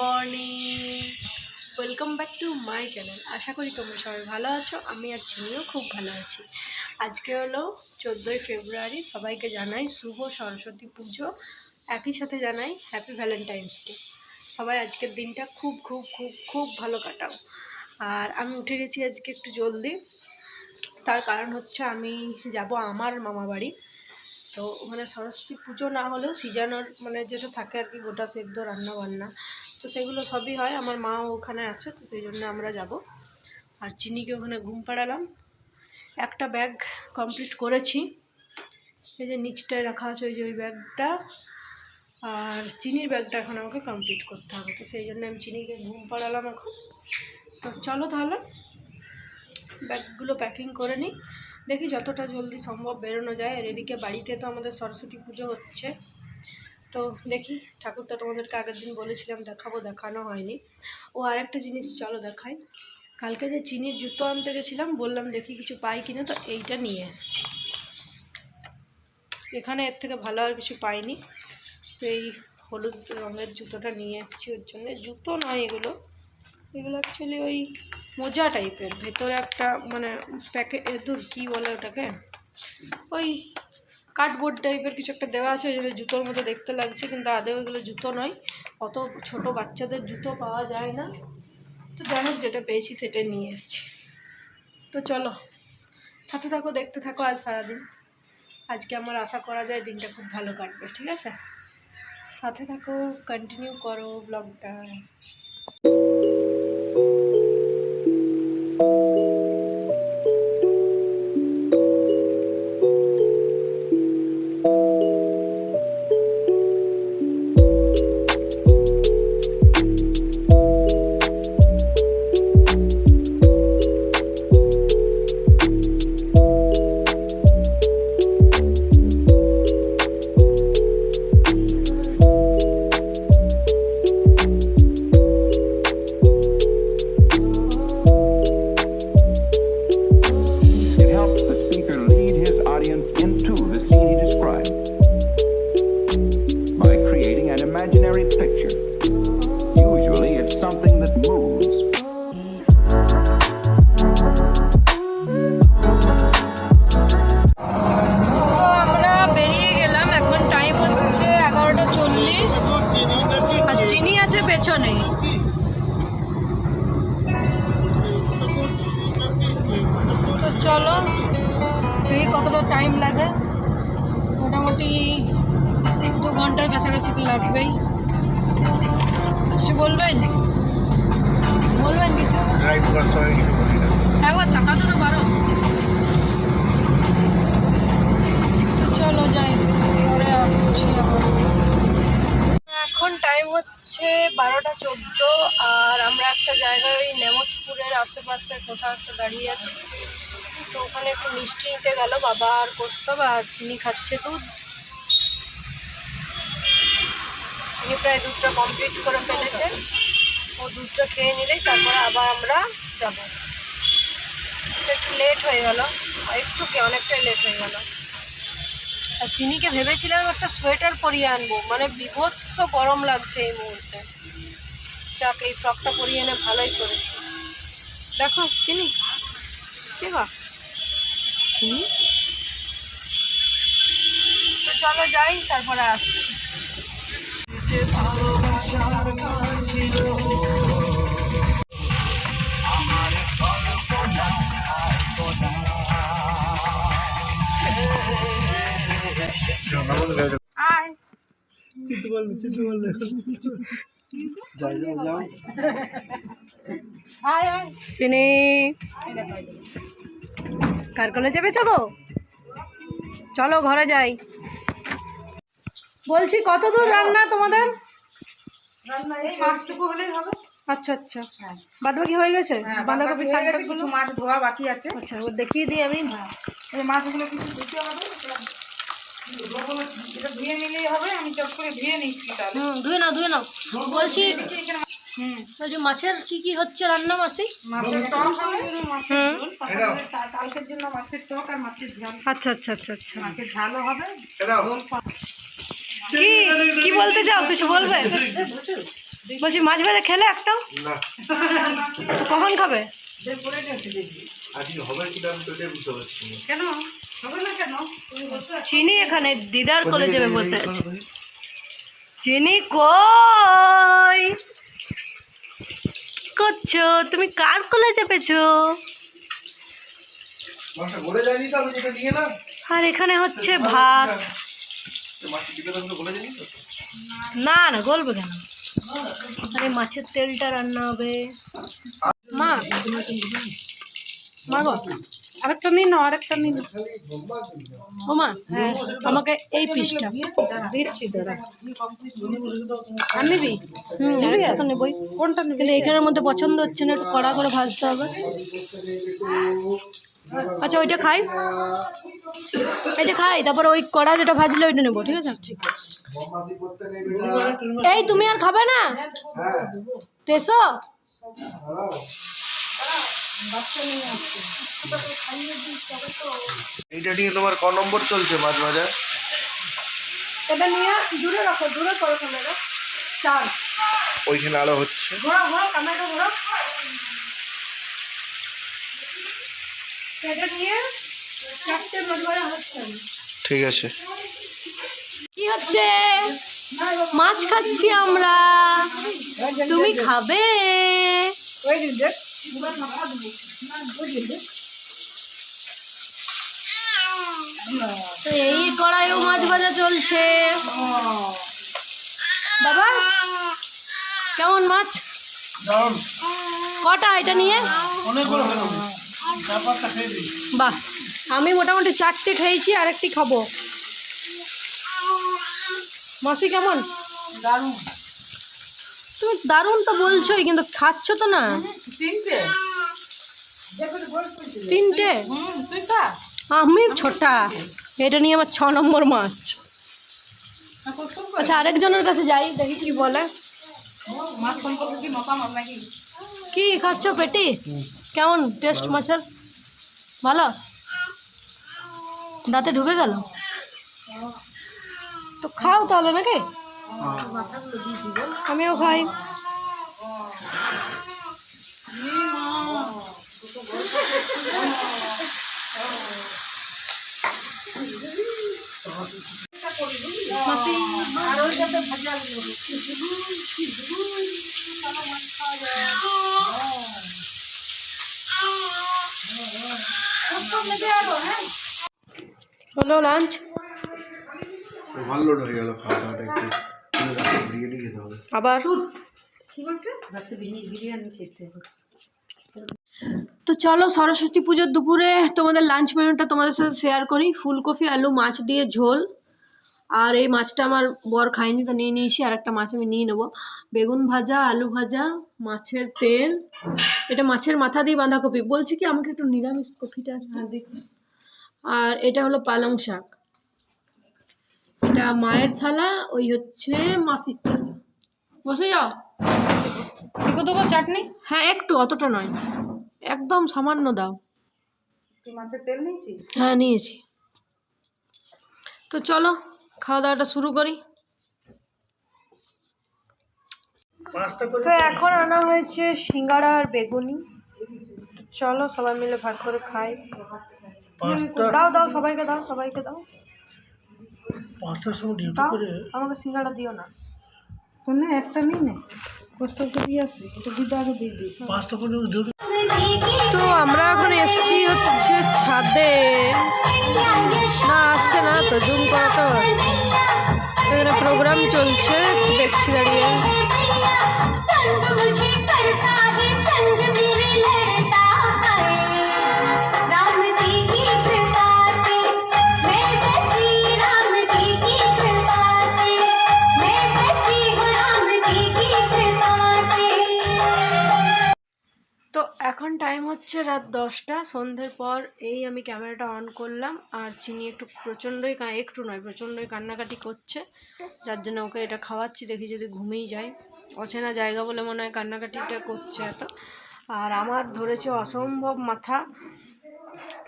Morning, welcome back to my channel. আশা করি তোমরা সবাই ভালো আছো। আমি আজ চিনিও খুব ভালো আছি। আজকে হলো 14ই ফেব্রুয়ারি। সবাইকে জানাই শুভ সরস্বতী পুজো, একই সাথে জানাই হ্যাপি ভ্যালেন্টাইন্স ডে। সবাই আজকের দিনটা খুব খুব খুব খুব ভালো কাটাও। আর আমি উঠে গেছি আজকে একটু জলদি, তার কারণ হচ্ছে আমি যাব আমার মামা বাড়ি। তো ওখানে সরস্বতী পুজো না হলেও সিজনের যেটা থাকে আর কি, গোটা সেদ্ধ রান্না বান্না, তো সেগুলো সবই হয়। আমার মাও ওখানে আছে, তো সেই জন্য আমরা যাব। আর চিনিকে ওখানে ঘুম পাড়ালাম। একটা ব্যাগ কমপ্লিট করেছি, এই যে নিচটায় রাখা আছে ওই ব্যাগটা, আর চিনির ব্যাগটা এখন আমাকে কমপ্লিট করতে হবে। তো সেই জন্য আমি চিনিকে ঘুম পাড়ালাম এখন। তো চলো তাহলে ব্যাগগুলো প্যাকিং করে নিই, দেখি যতটা জলদি সম্ভব বেরোনো যায়। আর এদিকে বাড়িতে তো আমাদের সরস্বতী পুজো হচ্ছে, তো দেখি ঠাকুরটা তোমাদেরকে আগের দিন বলেছিলাম দেখাবো, দেখানো হয়নি। ও আরেকটা জিনিস চলো দেখাই। কালকে যে চিনির জুতো আনতে গেছিলাম, বললাম দেখি কিছু পাই কিনা, তো এইটা নিয়ে এসেছি। এখানে এর থেকে ভালো আর কিছু পাইনি, তো এই হলুদ রঙের জুতোটা নিয়ে এসেছি। ওর জন্য জুতো নয় এগুলো অ্যাকচুয়ালি ওই মোজা টাইপের, ভেতরে একটা প্যাকেট, কী বলে ওটাকে, ওই কার্ডবোর্ড টাইপের কিছু একটা দেওয়া আছে, ওই জন্য জুতোর মতো দেখতে লাগছে, কিন্তু আদৌ এগুলো জুতো নয়। অত ছোট বাচ্চাদের জুতো পাওয়া যায় না। তো যাই হোক, যেটা পেয়েছি সেটা নিয়ে এসেছি। তো চলো সাথে থাকো, দেখতে থাকো আজ সারাদিন। আজকে আমার আশা করা যায় দিনটা খুব ভালো কাটবে, ঠিক আছে? সাথে থাকো, কন্টিনিউ করো ব্লগটা। Imaginary picture. Usually it's something that moves. তো আমরা বেরিয়ে গেলাম, এখন টাইম হচ্ছে 11:40, আর চিনি আছে পেছনে। তো চলো দেখি কতটা টাইম লাগে। মোটামুটি 2 ঘন্টার কাছাকাছি তো লাগবেই। কিছু বলবেন কিছু? একবার তাকাতে তো পারো। তো চলো যাই, পরে আসছি আবার। এখন টাইম হচ্ছে 12:14, আর আমরা একটা জায়গায় ওই নেমতপুরের আশেপাশে কোথাও একটা দাঁড়িয়ে আছি। তো ওখানে একটু মিষ্টি নিতে গেল বাবা আর কৌস্তব, আর চিনি খাচ্ছে দুধ। চিনি প্রায় দুধটা কমপ্লিট করে ফেলেছে, ও দুধটা খেয়ে নিলেই তারপরে আবার আমরা যাব। একটু লেট হয়ে গেল, অনেকটাই লেট হয়ে গেল। আর চিনিকে ভেবেছিলাম একটা সোয়েটার পরিয়ে আনবো, বিভৎস গরম লাগছে এই মুহূর্তে। যাক, এই ফ্রকটা পরিয়ে এনে ভালোই করেছি। দেখো চিনি, কে বা চিনি। তো চলো যাই, তারপরে আসছি। চিনি কার কলেজে পেয়েছো গো? চলো ঘরে যাই। বলছি কত দূর রান্না তোমাদের? আচ্ছা আচ্ছা, বাদবাকি হয়ে গেছে? বাঁধাকপি শাকগুলো মাছ ধোয়া বাকি আছে। আচ্ছা, ও দেখিয়ে দিই আমি। এই মাছগুলো কিছু ধুতে হবে, এটা ধুয়ে নিলেই হবে। আমি চট করে ধুয়ে নিচ্ছি। ধুয়ে নাও। বলছি ওই যে মাছের কি হচ্ছে রান্না মাসি? মাছের টক হবে, কালকের জন্য মাছের টক আর মাছের ঝাল। আচ্ছা, মাছের ঝালও হবে। কি বলতে চাও? কিছু বলবে? বলছি মাছ ভাজা খেলে একটাও? না কখন খাবে? আজকে হবে কিনা আমি তো এটাই বুঝতে পারছি না। কেন হবে না কেন? তুমি বসে আছো। চিনি এখানে দিদার কোলে যাবে বসে আছে। চিনি কই? কি করছো তুমি? কার কোলে চেপেছো? মাছটা গলে যায়নি তো, আমি যেটা নিয়ে এলাম আর এখানে হচ্ছে ভাত। মাছটা দিকে তো গলে যায়নি তো। না না গলবে কেন? আরে মাছের তেলটা রান্না হবে। মা মা গো, আরেকটা নিন না, আরেকটা নিন। ও মা, আমাকে এই পিসটা। দিচ্ছি দাঁড়া। আর নিবি? নিবি? তো নেবই। কোনটা নিবি? কিন্তু এখানের মধ্যে পছন্দ হচ্ছে না, একটু কড়া করে ভাজতে হবে। আচ্ছা ওইটা খাই, এটা খাই, তারপর ওই কড়া যেটা ভাজলে ওইটা নেবো, ঠিক আছে? বদমাশি করতে নেই বেটা। এই তুমি আর খাবে না? হ্যাঁ টেসো দাঁড়াও। এইটা নিয়ে তোমার ক নম্বর চলছে মাছ ভাজা? এটা নিয়ে দূরে রাখো, দূরে করো ক্যামেরা। চার ওইখানে আলো হচ্ছে। ঘোরা ঘোরা ক্যামেরা ঘোরা। এটা নিয়ে চারটে মাছ ভাজা হচ্ছে। ঠিক আছে। কি হচ্ছে? মাছ খাচ্ছি আমরা, তুমি খাবে? ওই দিন দেখ। তো এই কড়াইও মাছ ভাজা চলছে। বাবা কেমন মাছ? কটা এটা নিয়ে? বাহ, আমি মোটামুটি চারটে খেয়েছি, আরেকটি খাবো। মাসি কেমন? দারুণ। তুমি দারুণ তো বলছোই, কিন্তু খাচ্ছ তো না। তিনটে? তিনটে? তুই খা। আমি ছোটা, এটা নিয়ে আমার 6 নম্বর মাছ। আচ্ছা আরেকজনের কাছে যাই, দেখি কি বলে। মাছ সম্পর্কে কি মতামত নাকি? কি খাচ্ছ পেটি? কেমন টেস্ট মাছের? ভালো? দাঁতে ঢুকে গেল তো খাও তাহলে নাকি? আমিও খাই। মাসি আর ওই সাথে ভাজা হলো লাঞ্চ। ভালো হয়ে গেল খাওয়া দাওয়াটা একটু। রাতে বিরিয়ানি খেতে হবে। আবার কি বলছে? রাতে বিরিয়ানি খেতে হবে। তো চলো সরস্বতী পুজোর দুপুরে তোমাদের লাঞ্চ মেনুটা তোমাদের সাথে শেয়ার করি। ফুলকপি আলু মাছ দিয়ে ঝোল, আর এই মাছটা আমার বর খায়নি তো নিয়ে নিয়েছি, আর একটা মাছ আমি নিয়ে নেবো। বেগুন ভাজা, আলু ভাজা, মাছের তেল, এটা মাছের মাথা দিয়ে বাঁধাকপি। বলছি কি আমাকে একটু নিরামিষ কপিটা দিচ্ছি। আর এটা হলো পালং শাক। এটা মায়ের থালা, ওই হচ্ছে মাসির থালা। বসে যাও। একটু দেবো চাটনি? হ্যাঁ একটু, অতটা নয়, একদম সামান্য দাও। তুই মাছের তেল নিয়েছিস? হ্যাঁ নিয়েছি। তো চলো খাওয়া দাওয়াটা শুরু করি। তো এখন আনা হয়েছে সিঙ্গাড়া আর বেগুনি। চলো সবাই মিলে ভাগ করে খাই। দাও দাও সবাইকে দাও, সবাইকে দাও। দাও, আমাকে সিঙ্গাড়া দিও না। তো না একটা নিই না, কষ্টটা দিয়ে আসি, এটা দিদা আগে দিয়ে দিই। তো আমরা এখন এসছি হচ্ছে ছাদে। না আসছে না তো, জুম করাতেও আসছে। এখানে প্রোগ্রাম চলছে, দেখছি দাঁড়িয়ে। তো এখন টাইম হচ্ছে রাত 10টা, সন্ধ্যের পর এই আমি ক্যামেরাটা অন করলাম। আর চিনি একটু প্রচণ্ডই একটু নয় প্রচণ্ডই কান্নাকাটি করছে, যার জন্য ওকে এটা খাওয়াচ্ছি, দেখি যদি ঘুমিয়ে যায়। অচেনা জায়গা বলে মনে হয় কান্নাকাটিটা করছে এত। আর আমার ধরেছে অসম্ভব মাথা,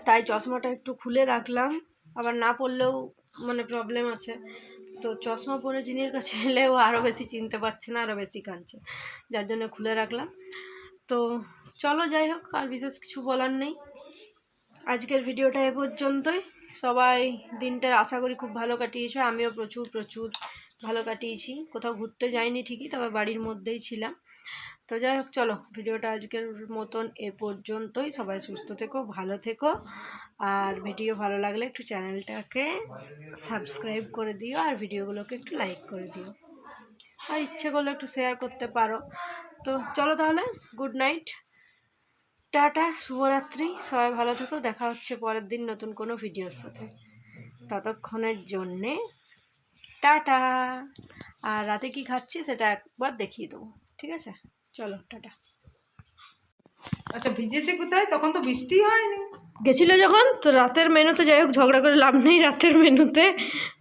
তাই চশমাটা একটু খুলে রাখলাম, আবার না পড়লেও মানে প্রবলেম আছে। তো চশমা পরে জিনির কাছে এলে ও আরও বেশি চিনতে পারছে না, আরও বেশি কাঁদছে, যার জন্য খুলে রাখলাম। তো চলো যাই হোক, আর বিশেষ কিছু বলার নেই। আজকের ভিডিওটা এ পর্যন্তই। সবাই দিনটা আশা করি খুব ভালো কাটিয়েছে, আমিও প্রচুর ভালো কাটিয়েছি। কোথাও ঘুরতে যাইনি ঠিকই, তবে বাড়ির মধ্যেই ছিলাম। তো যাই হোক, চলো ভিডিওটা আজকের মতন এ পর্যন্তই। সবাই সুস্থ থেকো, ভালো থেকো, আর ভিডিও ভালো লাগলে একটু চ্যানেলটাকে সাবস্ক্রাইব করে দিও, আর ভিডিওগুলোকে একটু লাইক করে দিও, আর ইচ্ছে করলে একটু শেয়ার করতে পারো। তো চলো তাহলে, গুড নাইট, টাটা, শুভরাত্রি, সবাই ভালো থেকো। দেখা হচ্ছে পরের দিন নতুন কোনো ভিডিওর সাথে। ততক্ষণের জন্যে টাটা। আর রাতে কি খাচ্ছি সেটা একবার দেখিয়ে দেবো, ঠিক আছে? চলো টাটা। আচ্ছা, ভিজেছে কোথায়? তখন তো বৃষ্টি হয়নি। গেছিলো যখন, তো রাতের মেনুতে, যাই হোক ঝগড়া করে লাভ নেই, রাতের মেনুতে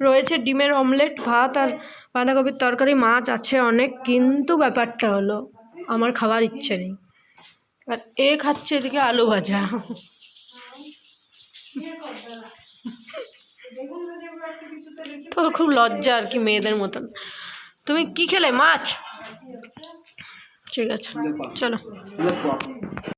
রয়েছে ডিমের অমলেট, ভাত আর বাঁধাকপির তরকারি, মাছ আছে অনেক, কিন্তু ব্যাপারটা হলো আমার খাবার ইচ্ছে নেই, আর এ খাচ্ছে এদিকে আলু ভাজা। তোর খুব লজ্জা আর কি, মেয়েদের মতন। তুমি কি খেলে? মাছ? ঠিক আছে, চলো।